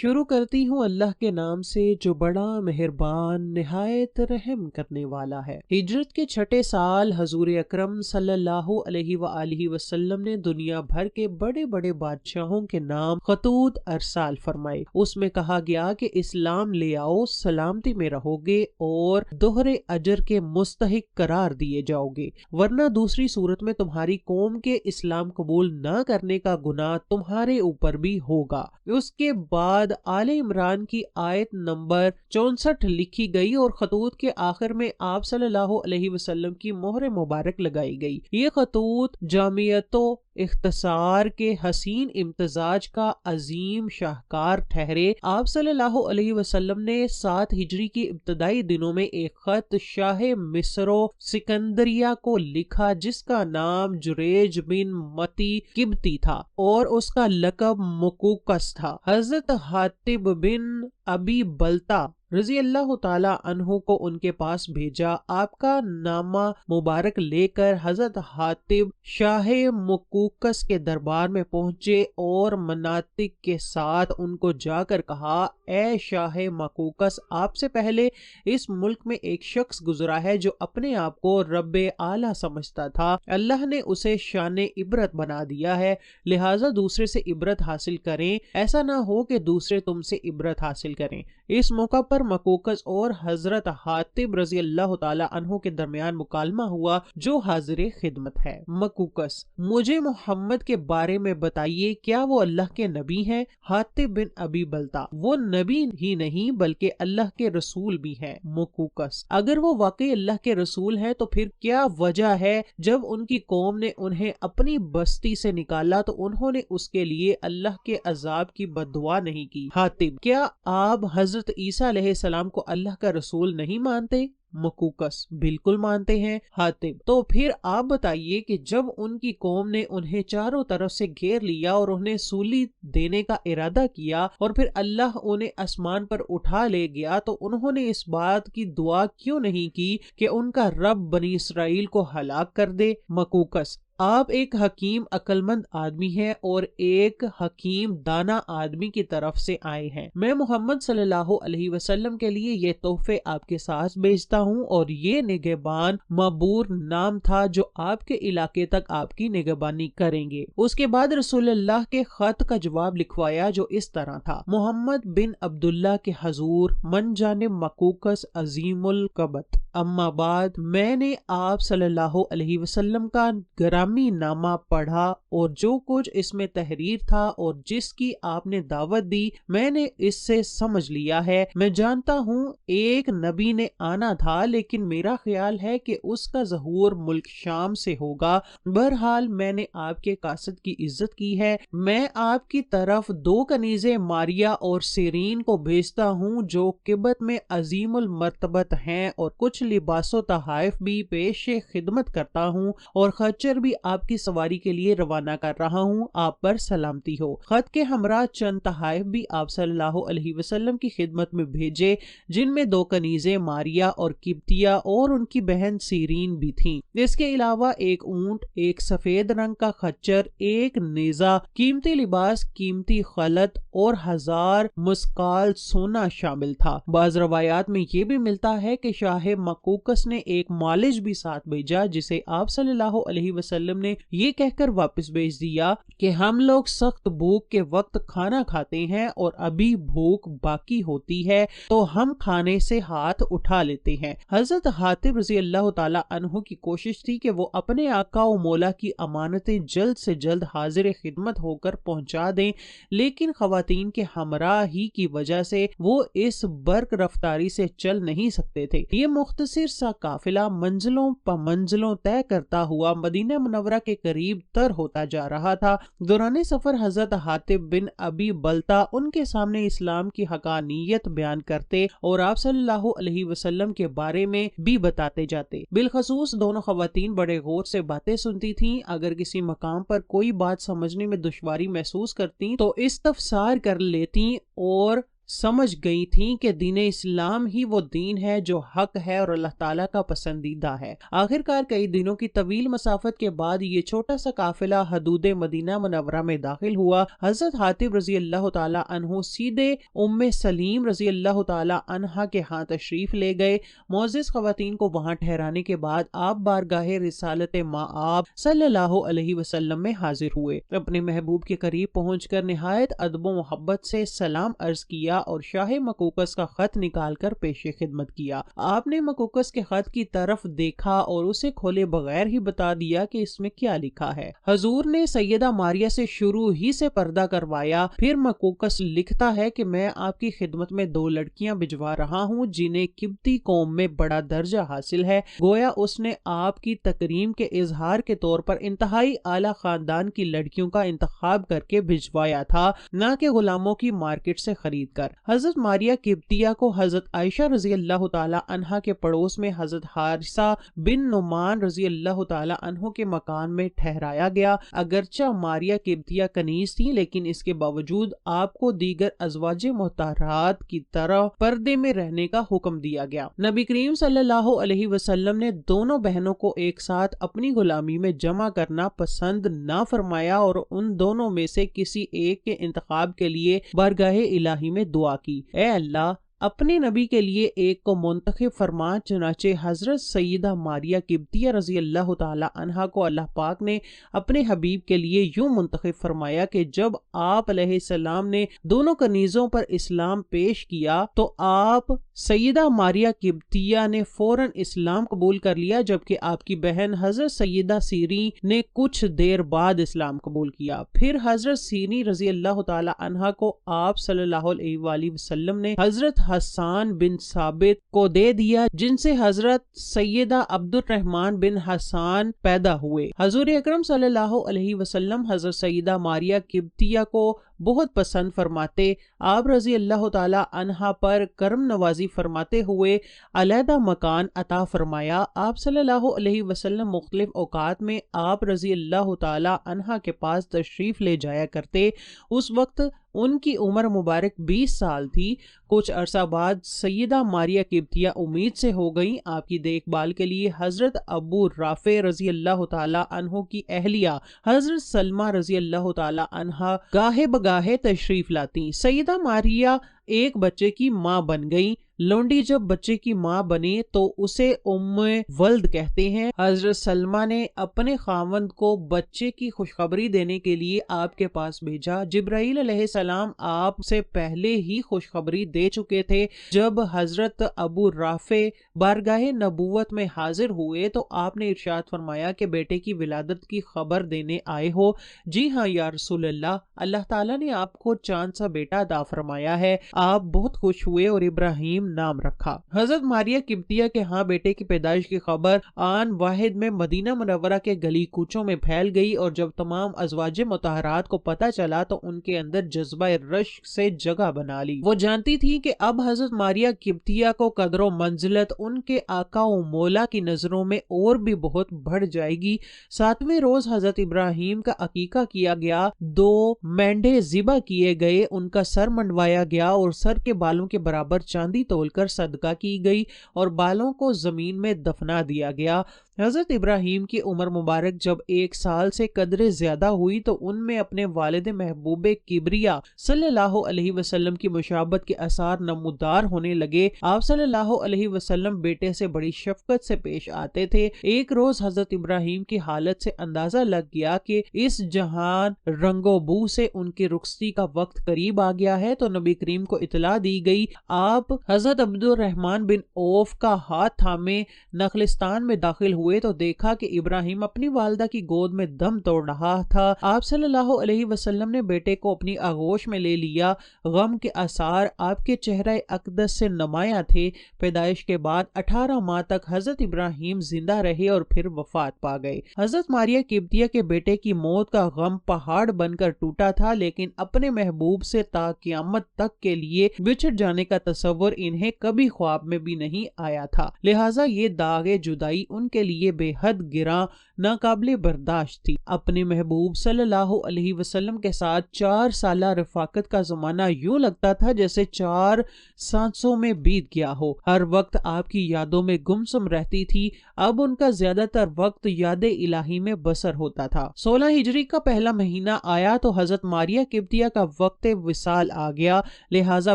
شروع کرتی ہوں اللہ کے نام سے جو بڑا مہربان نہایت رحم کرنے والا ہے۔ ہجرت کے چھٹے سال حضور اکرم صلی اللہ علیہ وآلہ وسلم نے دنیا بھر کے بڑے بڑے بادشاہوں کے نام خطوط ارسال فرمائے۔ اس میں کہا گیا کہ اسلام لے آؤ، سلامتی میں رہو گے اور دوہرے اجر کے مستحق قرار دیے جاؤ گے، ورنہ دوسری صورت میں تمہاری قوم کے اسلام قبول نہ کرنے کا گناہ تمہارے اوپر بھی ہوگا۔ اس کے بعد آل عمران کی آیت نمبر 64 لکھی گئی اور خطوط کے آخر میں آپ صلی اللہ علیہ وسلم کی مہر مبارک لگائی گئی۔ یہ خطوط جامعیت و اختصار کے حسین امتزاج کا عظیم شاہکار ٹھہرے۔ آپ صلی اللہ علیہ وسلم نے 7 ہجری کی ابتدائی دنوں میں ایک خط شاہ مصر و سکندریہ کو لکھا جس کا نام جریج بن متی قبطی تھا اور اس کا لقب مقوقس تھا۔ حضرت حاطب بن ابی بلتا رضی اللہ تعالی عنہ کو ان کے پاس بھیجا۔ آپ کا نامہ مبارک لے کر حضرت حاطب شاہ مقوقس کے دربار میں پہنچے اور مناطق کے ساتھ ان کو جا کر کہا، اے شاہ مقوقس، آپ سے پہلے اس ملک میں ایک شخص گزرا ہے جو اپنے آپ کو رب اعلیٰ سمجھتا تھا۔ اللہ نے اسے شان عبرت بنا دیا ہے، لہٰذا دوسرے سے عبرت حاصل کریں، ایسا نہ ہو کہ دوسرے تم سے عبرت حاصل کریں۔ اس موقع پر مقوقس اور حضرت حاطب رضی اللہ تعالی عنہ کے درمیان مکالمہ ہوا جو حاضر خدمت ہے۔ مقوقس: مجھے محمد کے بارے میں بتائیے، کیا وہ اللہ کے نبی ہیں؟ حاطب بن ابی بلتا: وہ نبی ہی نہیں بلکہ اللہ کے رسول بھی ہیں۔ مقوقس: اگر وہ واقعی اللہ کے رسول ہیں تو پھر کیا وجہ ہے جب ان کی قوم نے انہیں اپنی بستی سے نکالا تو انہوں نے اس کے لیے اللہ کے عذاب کی بد دعا نہیں کی؟ حاطب: کیا آپ حضرت عیسیٰ علیہ السلام کو اللہ کا رسول نہیں مانتے؟ مقوقس: بالکل مانتے ہیں۔ حاطب: تو پھر آپ بتائیے کہ جب ان کی قوم نے انہیں چاروں طرف سے گھیر لیا اور انہیں سولی دینے کا ارادہ کیا اور پھر اللہ انہیں آسمان پر اٹھا لے گیا تو انہوں نے اس بات کی دعا کیوں نہیں کی کہ ان کا رب بنی اسرائیل کو ہلاک کر دے؟ مقوقس: آپ ایک حکیم عقل مند آدمی ہیں اور ایک حکیم دانا آدمی کی طرف سے آئے ہیں۔ میں محمد صلی اللہ علیہ وسلم کے لیے یہ تحفے آپ کے ساتھ بھیجتا ہوں اور یہ نگہبان معبور نام تھا جو آپ کے علاقے تک آپ کی نگہبانی کریں گے۔ اس کے بعد رسول اللہ کے خط کا جواب لکھوایا جو اس طرح تھا: محمد بن عبداللہ کے حضور، من جانب مقوقس عظیم القبط، اما بعد، میں نے آپ صلی اللہ علیہ وسلم کا گرامی نامہ پڑھا اور جو کچھ اس میں تحریر تھا اور جس کی آپ نے دعوت دی میں نے اس سے سمجھ لیا ہے۔ میں جانتا ہوں ایک نبی نے آنا تھا لیکن میرا خیال ہے کہ اس کا ظہور ملک شام سے ہوگا۔ بہرحال میں نے آپ کے قاصد کی عزت کی ہے۔ میں آپ کی طرف 2 کنیزیں ماریہ اور سیرین کو بھیجتا ہوں جو قبط میں عظیم المرتبت ہیں اور کچھ لباس و تحائف بھی پیش خدمت کرتا ہوں اور خچر بھی آپ کی سواری کے لیے روانہ کر رہا ہوں۔ آپ پر سلامتی ہو۔ خط کے ہمراہ چند تحائف بھی آپ صلی اللہ علیہ وسلم کی خدمت میں بھیجے جن میں 2 کنیزیں ماریہ اور قبطیہ اور ان کی بہن سیرین بھی تھیں۔ اس کے علاوہ ایک اونٹ، ایک سفید رنگ کا خچر، ایک نیزہ، قیمتی لباس، قیمتی خلط اور 1000 مسقال سونا شامل تھا۔ بعض روایات میں یہ بھی ملتا ہے کہ شاہ مقوقس نے ایک مالج بھی ساتھ بھیجا جسے آپ صلی اللہ علیہ وسلم نے یہ کہہ کر واپس بھیج دیا کہ ہم لوگ سخت بھوک کے وقت کھانا کھاتے ہیں اور ابھی بھوک باقی ہوتی ہے تو ہم کھانے سے ہاتھ اٹھا لیتے ہیں۔ حضرت حاطب رضی اللہ تعالی عنہ کی کوشش تھی کہ وہ اپنے آقا و مولا کی امانتیں جلد سے جلد حاضر خدمت ہو کر پہنچا دیں، لیکن خواتین کے ہمراہ ہی کی وجہ سے وہ اس برق رفتاری سے چل نہیں سکتے تھے۔ یہ مختصر سا قافلہ منزلوں پہ منزلوں طے کرتا ہوا مدینہ منورہ کے قریب تر ہوتا جا رہا تھا۔ دوران سفر حضرت حاطب بن ابی بلتا ان کے سامنے اسلام کی حقانیت بیان کرتے اور آپ صلی اللہ علیہ وسلم کے بارے میں بھی بتاتے جاتے۔ بالخصوص دونوں خواتین بڑے غور سے باتیں سنتی تھیں۔ اگر کسی مقام پر کوئی بات سمجھنے میں دشواری محسوس کرتی تو استفسار کر لیتی اور سمجھ گئی تھیں کہ دین اسلام ہی وہ دین ہے جو حق ہے اور اللہ تعالیٰ کا پسندیدہ ہے۔ آخرکار کئی دنوں کی طویل مسافت کے بعد یہ چھوٹا سا قافلہ حدود مدینہ منورہ میں داخل ہوا۔ حضرت حاتب رضی اللہ تعالیٰ عنہ سیدھے ام سلیم رضی اللہ تعالیٰ عنہ کے ہاں تشریف لے گئے۔ معزز خواتین کو وہاں ٹھہرانے کے بعد آپ بارگاہ رسالت مآب صلی اللہ علیہ وسلم میں حاضر ہوئے۔ اپنے محبوب کے قریب پہنچ کر نہایت ادب و محبت سے سلام عرض کیا اور شاہ مقوقس کا خط نکال کر پیش خدمت کیا۔ آپ نے مقوقس کے خط کی طرف دیکھا اور اسے کھولے بغیر ہی بتا دیا کہ اس میں کیا لکھا ہے۔ حضور نے سیدہ ماریہ سے شروع ہی سے پردہ کروایا۔ پھر مقوقس لکھتا ہے کہ میں آپ کی خدمت میں 2 لڑکیاں بھجوا رہا ہوں جنہیں قبطی قوم میں بڑا درجہ حاصل ہے۔ گویا اس نے آپ کی تکریم کے اظہار کے طور پر انتہائی اعلیٰ خاندان کی لڑکیوں کا انتخاب کر کے بھجوایا تھا، نہ کہ غلاموں کی مارکیٹ سے خرید کر۔ حضرت ماریہ قبطیہ کو حضرت عائشہ رضی اللہ تعالی عنہ کے پڑوس میں حضرت حارثہ بن نعمان رضی اللہ تعالی عنہ کے مکان میں ٹھہرایا گیا۔ اگرچہ ماریہ قبطیہ کنیز تھی لیکن اس کے باوجود آپ کو دیگر ازواج مطہرات کی طرح پردے میں رہنے کا حکم دیا گیا۔ نبی کریم صلی اللہ علیہ وسلم نے دونوں بہنوں کو ایک ساتھ اپنی غلامی میں جمع کرنا پسند نہ فرمایا اور ان دونوں میں سے کسی ایک کے انتخاب کے لیے بارگاہ الہی میں دعا کی۔ اے اللہ، اپنے نبی کے لیے ایک کو منتخب فرما۔ چنانچہ حضرت سیدہ ماریہ قبطیہ رضی اللہ تعالی عنہا کو اللہ پاک نے اپنے حبیب کے لیے یوں منتخب فرمایا کہ جب آپ علیہ السلام نے دونوں کنیزوں پر اسلام پیش کیا تو آپ سیدہ ماریہ قبطیہ نے فوراً اسلام قبول کر لیا، جبکہ آپ کی بہن حضرت سیدہ سیری نے کچھ دیر بعد اسلام قبول کیا۔ پھر حضرت سیری رضی اللہ تعالی عنہا کو آپ صلی اللہ علیہ وآلہ وسلم نے حضرت حسان بن ثابت کو دے دیا، جن سے حضرت سیدہ عبد الرحمن بن حسان پیدا ہوئے۔ حضور اکرم صلی اللہ علیہ وسلم حضرت سیدہ ماریہ قبطیہ کو بہت پسند فرماتے۔ آپ رضی اللہ تعالی عنہا پر کرم نوازی فرماتے ہوئے علیحدہ مکان عطا فرمایا۔ آپ صلی اللہ علیہ وسلم مختلف اوقات میں آپ رضی اللہ تعالی عنہا کے پاس تشریف لے جایا کرتے۔ اس وقت ان کی عمر مبارک 20 سال تھی۔ کچھ عرصہ بعد سیدہ ماریہ قبطیہ امید سے ہو گئیں۔ آپ کی دیکھ بھال کے لیے حضرت ابو رافع رضی اللہ تعالی عنہ کی اہلیہ حضرت سلمہ رضی اللہ تعالی عنہا گاہے بگاہے تشریف لاتی۔ سیدہ ماریہ ایک بچے کی ماں بن گئی۔ لونڈی جب بچے کی ماں بنے تو اسے ام ولد کہتے ہیں۔ حضرت سلمہ نے اپنے خاوند کو بچے کی خوشخبری دینے کے لیے آپ کے پاس بھیجا۔ جبرائیل علیہ السلام آپ سے پہلے ہی خوشخبری دے چکے تھے۔ جب حضرت ابو رافع بارگاہ نبوت میں حاضر ہوئے تو آپ نے ارشاد فرمایا کہ بیٹے کی ولادت کی خبر دینے آئے ہو؟ جی ہاں یا رسول اللہ، اللہ تعالیٰ نے آپ کو چاند سا بیٹا عطا فرمایا ہے۔ آپ بہت خوش ہوئے اور ابراہیم نام رکھا۔ حضرت ماریہ قبطیہ کے ہاں بیٹے کی پیدائش کی خبر آن واحد میں مدینہ منورہ کے گلی کوچوں میں پھیل گئی، اور جب تمام ازواج مطہرات کو پتہ چلا تو ان کے اندر جذبہ رشک سے جگہ بنا لی۔ وہ جانتی تھی کہ اب حضرت ماریہ قبطیہ کو قدر و منزلت ان کے آقا و مولا کی نظروں میں اور بھی بہت بڑھ جائے گی۔ 7ویں روز حضرت ابراہیم کا عقیقہ کیا گیا، 2 مینڈے ذبح کیے گئے، ان کا سر منڈوایا گیا اور سر کے بالوں کے برابر چاندی تول کر صدقہ کی گئی اور بالوں کو زمین میں دفنا دیا گیا۔ حضرت ابراہیم کی عمر مبارک جب 1 سال سے قدرے زیادہ ہوئی تو ان میں اپنے والد محبوب کبریا صلی اللہ علیہ وسلم کی مشابہت کے آثار نمودار ہونے لگے۔ آپ صلی اللہ علیہ وسلم بیٹے سے بڑی شفقت سے پیش آتے تھے۔ ایک روز حضرت ابراہیم کی حالت سے اندازہ لگ گیا کہ اس جہان رنگ و بو سے ان کی رخصتی کا وقت قریب آ گیا ہے، تو نبی کریم کو اطلاع دی گئی۔ آپ حضرت عبد الرحمن بن عوف کا ہاتھ تھامے نخلستان میں داخل ہوئے تو دیکھا کہ ابراہیم اپنی والدہ کی گود میں دم توڑ رہا تھا۔ آپ صلی اللہ علیہ وسلم نے بیٹے کو اپنی آغوش میں لے لیا۔ غم کے آثار آپ کے چہرہ اقدس سے نمایاں تھے۔ پیدائش کے بعد 18 ماہ تک حضرت ابراہیم زندہ رہے اور پھر وفات پا گئے۔ حضرت ماریہ قبطیہ کے بیٹے کی موت کا غم پہاڑ بن کر ٹوٹا تھا، لیکن اپنے محبوب سے تا قیامت تک کے لیے بچھڑ جانے کا تصور انہیں کبھی خواب میں بھی نہیں آیا تھا، لہٰذا یہ داغ جدائی ان کے لیے بے حد گراں، ناقابل برداشت تھی۔ اپنے محبوب صلی اللہ علیہ وسلم کے ساتھ 4 سالہ رفاقت کا زمانہ یوں لگتا تھا جیسے 4 سانسوں میں بیت گیا ہو، ہر وقت آپ کی یادوں میں گمسم رہتی تھی۔ اب ان کا زیادہ تر وقت یاد الہی میں بسر ہوتا تھا۔ 16 ہجری کا پہلا مہینہ آیا تو حضرت ماریہ قبطیہ کا وقت وصال آ گیا، لہٰذا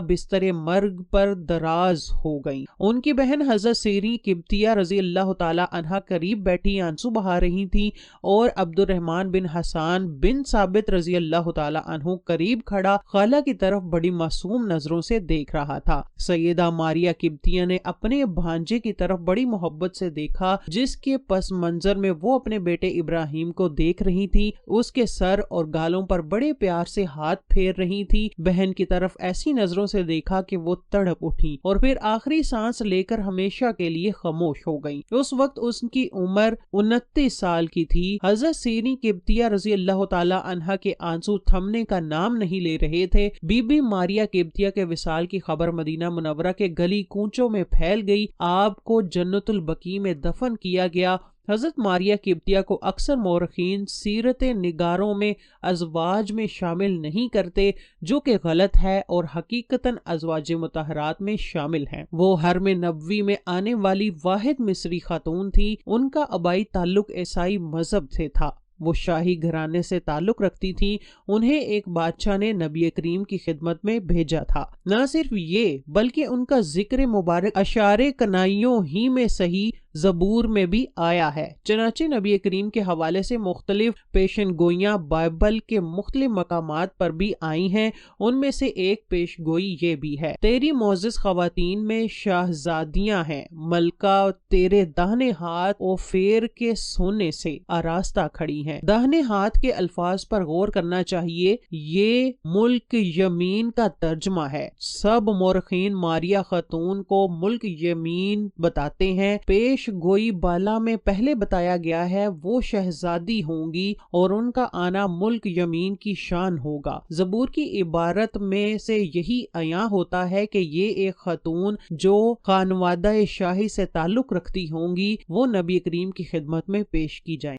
بستر مرگ پر دراز ہو گئیں۔ ان کی بہن حضرت سیریں قبطیہ رضی اللہ تعالی عنہا قریب بیٹھی آنسو بہا رہی تھی، اور عبد الرحمن بن حسان بن ثابت رضی اللہ تعالی عنہ قریب کھڑا خالہ کی طرف بڑی معصوم نظروں سے دیکھ رہا تھا۔ سیدہ ماریہ قبطیہ نے اپنے بھانجے کی طرف بڑی محبت سے دیکھا، جس کے پس منظر میں وہ اپنے بیٹے ابراہیم کو دیکھ رہی تھی، اس کے سر اور گالوں پر بڑے پیار سے ہاتھ پھیر رہی تھی۔ بہن کی طرف ایسی نظروں سے دیکھا کہ وہ تڑپ اٹھی اور پھر آخری سانس لے کر ہمیشہ کے لیے خاموش ہو گئی۔ اس وقت اس کی عمر 29 سال کی تھی۔ حضرت سیریں قبطیہ رضی اللہ تعالی عنہا کے آنسو تھمنے کا نام نہیں لے رہے تھے۔ بی بی ماریہ قبطیہ کے وصال کی خبر مدینہ منورہ کے گلی کوچوں میں پھیل گئی۔ آپ کو جنت البقیع میں دفن کیا گیا۔ حضرت ماریہ قبطیہ کو اکثر مورخین سیرت نگاروں میں ازواج میں شامل نہیں کرتے، جو کہ غلط ہے اور حقیقتاً ازواج مطہرات میں شامل ہیں۔ وہ حرم نبوی میں آنے والی واحد مصری خاتون تھی۔ ان کا آبائی تعلق عیسائی مذہب سے تھا۔ وہ شاہی گھرانے سے تعلق رکھتی تھی۔ انہیں ایک بادشاہ نے نبی کریم کی خدمت میں بھیجا تھا۔ نہ صرف یہ بلکہ ان کا ذکر مبارک اشعار کنائیوں ہی میں صحیح زبور میں بھی آیا ہے۔ چنانچہ نبی کریم کے حوالے سے مختلف پیشن گوئیاں بائبل کے مختلف مقامات پر بھی آئی ہیں۔ ان میں سے ایک پیش گوئی یہ بھی ہے: تیری معزز خواتین میں شاہزادیاں ہیں، ملکہ تیرے داہنے ہاتھ اوفیر کے سونے سے آراستہ کھڑی ہیں۔ داہنے ہاتھ کے الفاظ پر غور کرنا چاہیے، یہ ملک یمین کا ترجمہ ہے۔ سب مورخین ماریہ خاتون کو ملک یمین بتاتے ہیں۔ پیش گوئی بالا میں پہلے بتایا گیا ہے وہ شہزادی ہوں گی اور ان کا آنا ملک یمین کی شان ہوگا۔ زبور کی عبارت میں سے یہی عیاں ہوتا ہے کہ یہ ایک خاتون جو خانوادہ شاہی سے تعلق رکھتی ہوں گی، وہ نبی کریم کی خدمت میں پیش کی جائیں۔